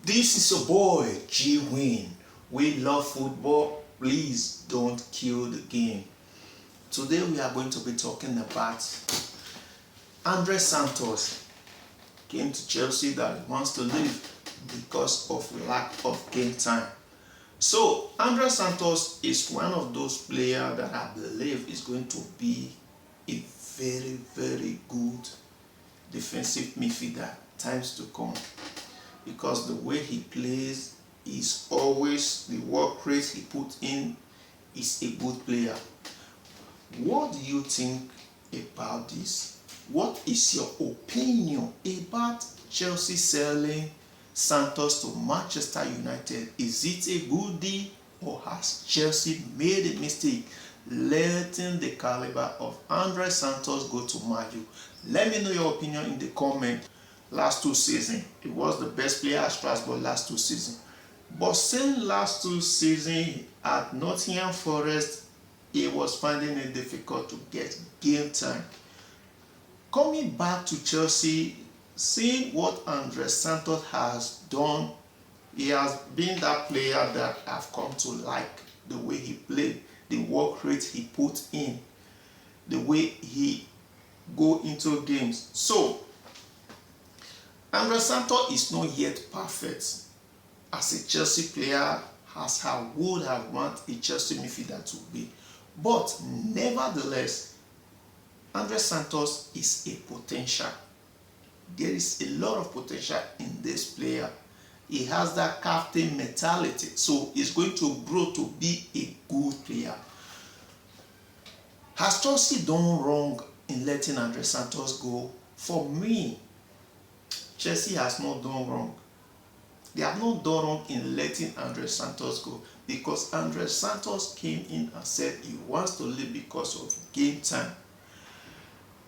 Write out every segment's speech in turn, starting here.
This is your boy G Win. We love football. Please don't kill the game. Today we are going to be talking about Andrey Santos. Came to Chelsea that he wants to leave because of lack of game time. So Andrey Santos is one of those players that I believe is going to be a very good defensive midfielder times to come, because the way he plays is always the work rate he put in is a good player. What do you think about this? What is your opinion about Chelsea selling Santos to Manchester United? Is it a good deal, or has Chelsea made a mistake letting the caliber of Andrey Santos go to Man U? Let me know your opinion in the comment. Last 2 seasons, he was the best player at Strasbourg last 2 seasons. But since last 2 seasons at Nottingham Forest, he was finding it difficult to get game time. Coming back to Chelsea, seeing what Andrey Santos has done, he has been that player that I've come to like. The way he played, the work rate he put in, the way he go into games. So Andrey Santos is not yet perfect as a Chelsea player, as I would have wanted a Chelsea midfielder to be. But nevertheless, Andrey Santos is a potential. There is a lot of potential in this player. He has that captain mentality, so he's going to grow to be a good player. Has Chelsea done wrong in letting Andrey Santos go? For me, Chelsea has not done wrong. They have not done wrong in letting Andrey Santos go, because Andrey Santos came in and said he wants to leave because of game time.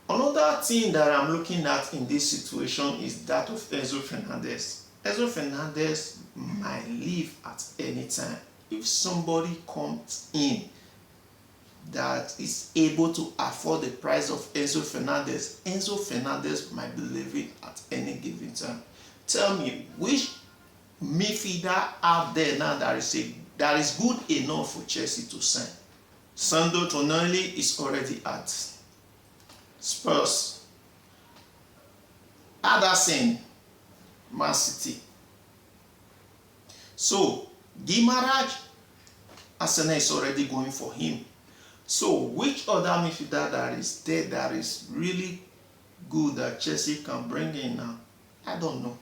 Another thing that I'm looking at in this situation is that of Enzo Fernandez. Enzo Fernandez might leave at any time. If somebody comes in that is able to afford the price of Enzo Fernandez might be leaving at any given time. Tell me, which midfielder out there now that is good enough for Chelsea to sign? Sandro Tonali is already at Spurs. Anderson, Man City. So Guimaraes, Arsenal is already going for him. So which other midfielder that is there that is really good that Chelsea can bring in now? I don't know.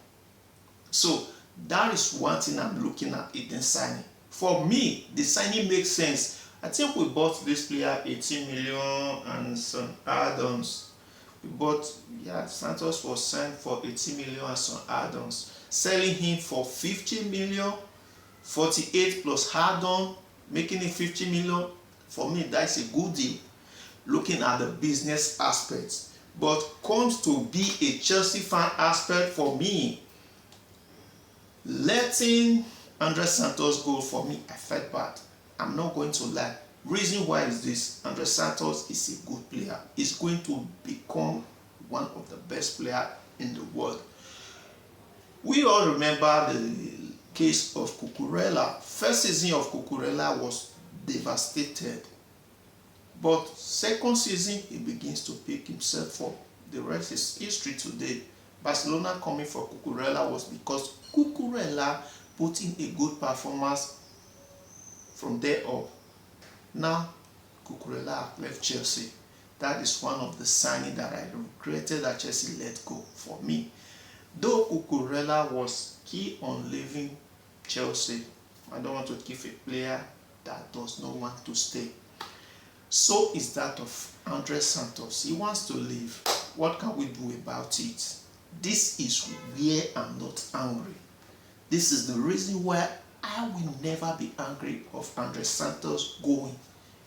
So that is one thing I'm looking at in the signing. For me, the signing makes sense. I think we bought this player 18 million and some add-ons. We bought, Santos was signed for 18 million and some add-ons. Selling him for 50 million, 48 plus add-on, making it 50 million. For me, that's a good deal, looking at the business aspects. But comes to be a Chelsea fan aspect, for me, letting Andrey Santos go, for me, I felt bad. I'm not going to lie. Reason why is this: Andrey Santos is a good player. He's going to become one of the best players in the world. We all remember the case of Cucurella. First season of Cucurella was devastated, but second season he begins to pick himself up. The rest is history today. Barcelona coming for Cucurella was because Cucurella put in a good performance from there up. Now Cucurella left Chelsea. That is one of the signings that I regretted that Chelsea let go. For me, though Cucurella was key on leaving Chelsea, I don't want to keep a player that does not want to stay. So is that of Andrey Santos. He wants to leave. What can we do about it? This is where I'm not angry. This is the reason why I will never be angry of Andrey Santos going.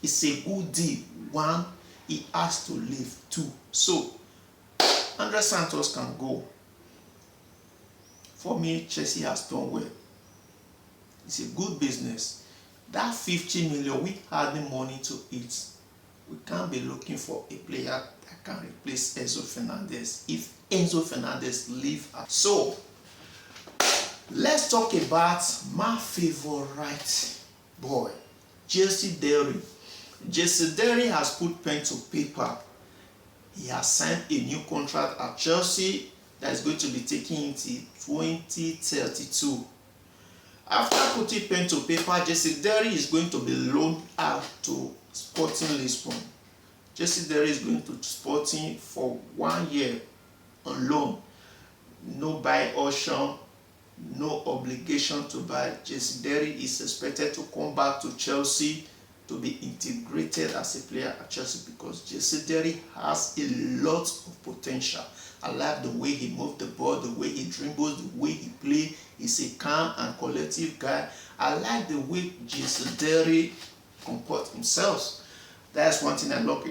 It's a good deal. 1, he has to leave. 2, so Andrey Santos can go. For me, Chelsea has done well. It's a good business. That 50 million, we had the money to eat. We can't be looking for a player that can replace Enzo Fernandez if Enzo Fernandez leaves. So let's talk about my favorite boy, Derry. Derry has put pen to paper. He has signed a new contract at Chelsea that is going to be taking into 2032. After putting pen to paper, Derry is going to be loaned out to Sporting Lisbon. Derry is going to Sporting for 1 year on loan. No buy option, no obligation to buy. Derry is expected to come back to Chelsea to be integrated as a player at Chelsea because Derry has a lot of potential. I like the way he moves the ball, the way he dribbles, the way he plays. He's a calm and collective guy. I like the way Derry comports himself. That's one thing I love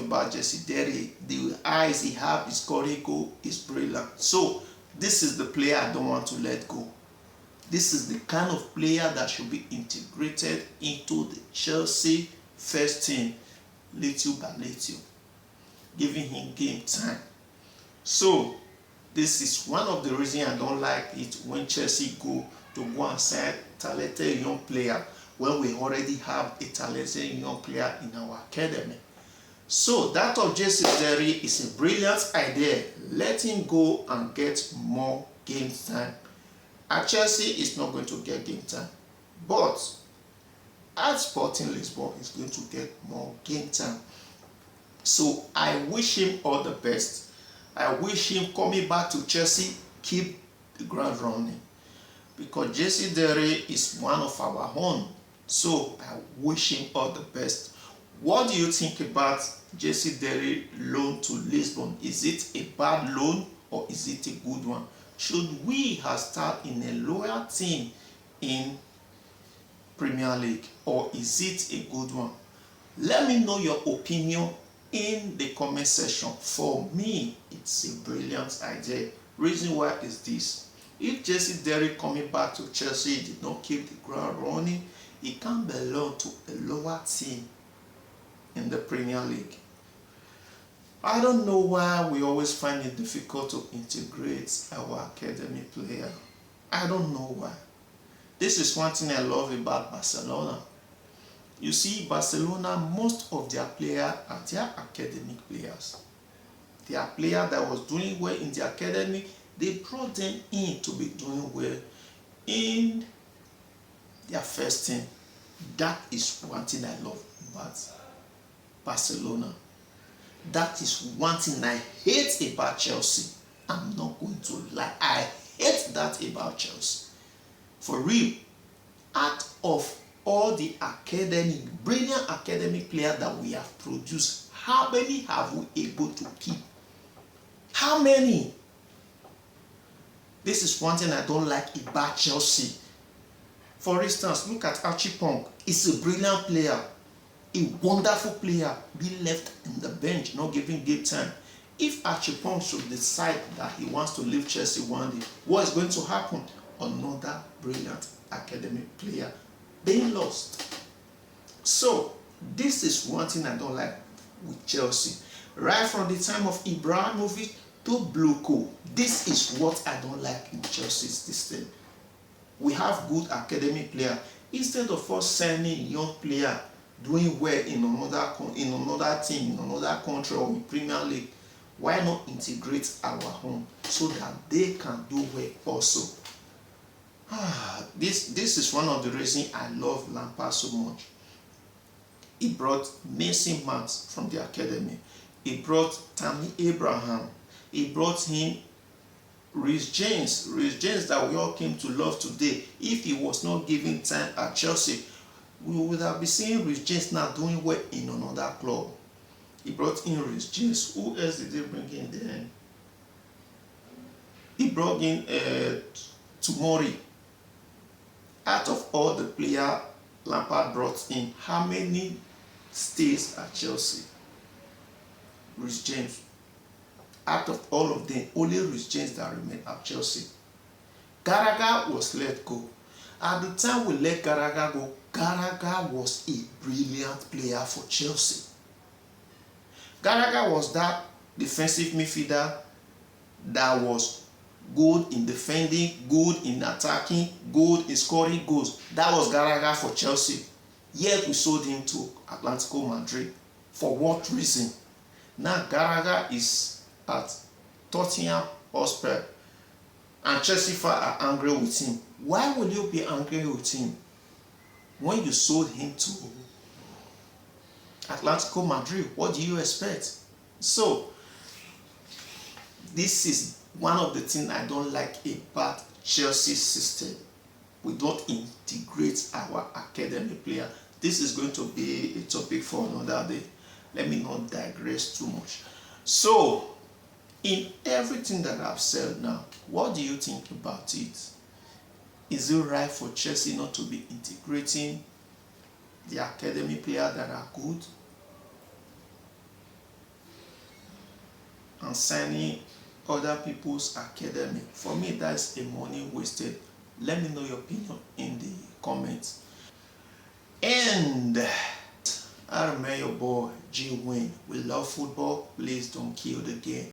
about Derry. The eyes he has, his scoring goal is brilliant. So this is the player I don't want to let go. This is the kind of player that should be integrated into the Chelsea first team little by little, giving him game time. So this is one of the reasons I don't like it when Chelsea go and sign talented young player when we already have a talented young player in our academy. So that of Derry is a brilliant idea. Let him go and get more game time. At Chelsea, is not going to get game time, but at Sporting Lisbon, is going to get more game time. So I wish him all the best. I wish him coming back to Chelsea, keep the ground running, because Derry is one of our own. So I wish him all the best. What do you think about Derry loan to Lisbon? Is it a bad loan or is it a good one? Should we have started in a lower team in Premier League, or is it a good one? Let me know your opinion in the comment section. For me, it's a brilliant idea. Reason why is this: if Derry coming back to Chelsea did not keep the ground running, he can belong to a lower team in the Premier League. I don't know why we always find it difficult to integrate our academy player. I don't know why. This is one thing I love about Barcelona. You see, Barcelona, most of their players are their academic players. Their player that was doing well in the academy, they brought them in to be doing well in their first team. That is one thing I love about Barcelona. That is one thing I hate about Chelsea. I'm not going to lie. I hate that about Chelsea. For real. Out of all the brilliant academic players that we have produced, how many have we able to keep? How many? This is one thing I don't like about Chelsea. For instance, look at Archie Pong. He's a brilliant player. A wonderful player, be left in the bench, not giving game time. If Archie Pong should decide that he wants to leave Chelsea one day, what is going to happen? Another brilliant academic player being lost. So this is one thing I don't like with Chelsea. Right from the time of Ibrahimovic to Bluko, this is what I don't like in Chelsea's system. We have good academic player. Instead of us signing young player doing well in another team, in another country, or in Premier League, why not integrate our home so that they can do well also? This is one of the reasons I love Lampard so much. He brought Mason Mount from the academy. He brought Tammy Abraham. He brought him Reece James that we all came to love today. If he was not given time at Chelsea, we would have been seeing Reece James now doing well in another club. He brought in Reece James. Who else did he bring in then? He brought in Tomori. Out of all the players Lampard brought in, how many stays at Chelsea? Reece James. Out of all of them, only Reece James that remained at Chelsea. Gallagher was let go. At the time we let Gallagher go, Gallagher was a brilliant player for Chelsea. Gallagher was that defensive midfielder that was good in defending, good in attacking, good in scoring goals. That was Gallagher for Chelsea. Yet we sold him to Atletico Madrid. For what reason? Now Gallagher is at Tottenham Hotspur and Chelsea fans are angry with him. Why will you be angry with him when you sold him to Atletico Madrid? What do you expect? So this is one of the things I don't like about Chelsea system. We don't integrate our academy player. This is going to be a topic for another day. Let me not digress too much. So in everything that I've said now, what do you think about it? Is it right for Chelsea not to be integrating the academy players that are good and signing other people's academy? For me, that's a money wasted. Let me know your opinion in the comments. And I remain your boy G Win. We love football. Please don't kill the game.